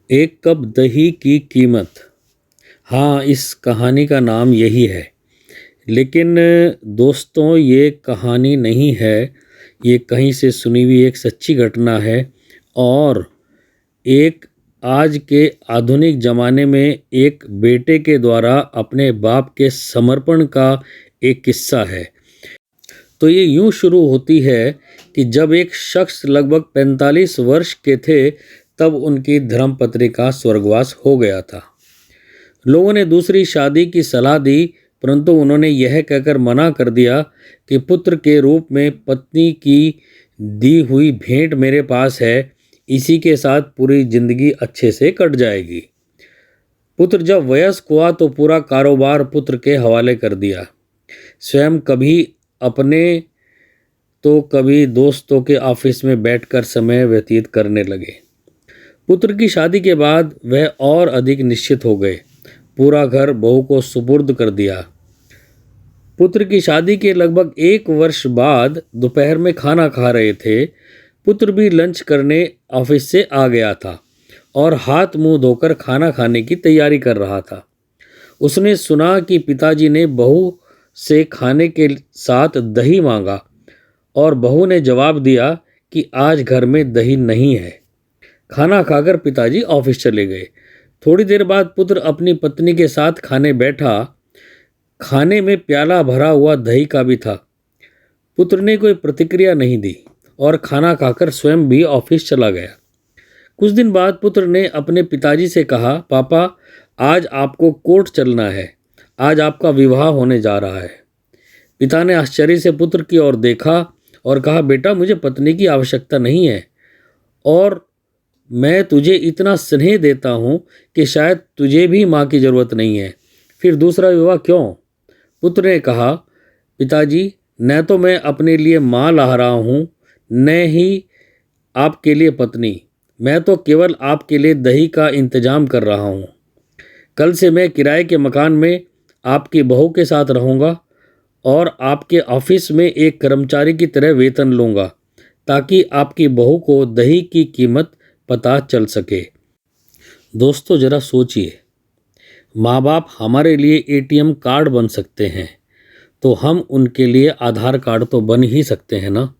एक कप दही की कीमत। हाँ, इस कहानी का नाम यही है। लेकिन दोस्तों, ये कहानी नहीं है, ये कहीं से सुनी हुई एक सच्ची घटना है और एक आज के आधुनिक ज़माने में एक बेटे के द्वारा अपने बाप के समर्पण का एक किस्सा है। तो ये यूं शुरू होती है कि जब एक शख्स लगभग 45 वर्ष के थे, तब उनकी धर्मपत्नी का स्वर्गवास हो गया था। लोगों ने दूसरी शादी की सलाह दी, परंतु उन्होंने यह कहकर मना कर दिया कि पुत्र के रूप में पत्नी की दी हुई भेंट मेरे पास है, इसी के साथ पूरी जिंदगी अच्छे से कट जाएगी। पुत्र जब वयस्क हुआ तो पूरा कारोबार पुत्र के हवाले कर दिया। स्वयं कभी अपने तो कभी दोस्तों के ऑफिस में बैठकर समय व्यतीत करने लगे। पुत्र की शादी के बाद वह और अधिक निश्चित हो गए। पूरा घर बहू को सुपुर्द कर दिया। पुत्र की शादी के लगभग 1 वर्ष बाद दोपहर में खाना खा रहे थे। पुत्र भी लंच करने ऑफिस से आ गया था और हाथ मुंह धोकर खाना खाने की तैयारी कर रहा था। उसने सुना कि पिताजी ने बहू से खाने के साथ दही मांगा और बहू ने जवाब दिया कि आज घर में दही नहीं है। खाना खाकर पिताजी ऑफिस चले गए। थोड़ी देर बाद पुत्र अपनी पत्नी के साथ खाने बैठा। खाने में प्याला भरा हुआ दही का भी था। पुत्र ने कोई प्रतिक्रिया नहीं दी और खाना खाकर स्वयं भी ऑफिस चला गया। कुछ दिन बाद पुत्र ने अपने पिताजी से कहा, पापा, आज आपको कोर्ट चलना है, आज आपका विवाह होने जा रहा है। पिता ने आश्चर्य से पुत्र की ओर देखा और कहा, बेटा, मुझे पत्नी की आवश्यकता नहीं है और मैं तुझे इतना स्नेह देता हूँ कि शायद तुझे भी माँ की ज़रूरत नहीं है, फिर दूसरा विवाह क्यों? पुत्र ने कहा, पिताजी, न तो मैं अपने लिए माँ ला रहा हूँ, न ही आपके लिए पत्नी। मैं तो केवल आपके लिए दही का इंतजाम कर रहा हूँ। कल से मैं किराए के मकान में आपकी बहू के साथ रहूँगा और आपके ऑफिस में एक कर्मचारी की तरह वेतन लूँगा, ताकि आपकी बहू को दही की कीमत पता चल सके। दोस्तों, ज़रा सोचिए, माँ बाप हमारे लिए एटीएम कार्ड बन सकते हैं, तो हम उनके लिए आधार कार्ड तो बन ही सकते हैं ना।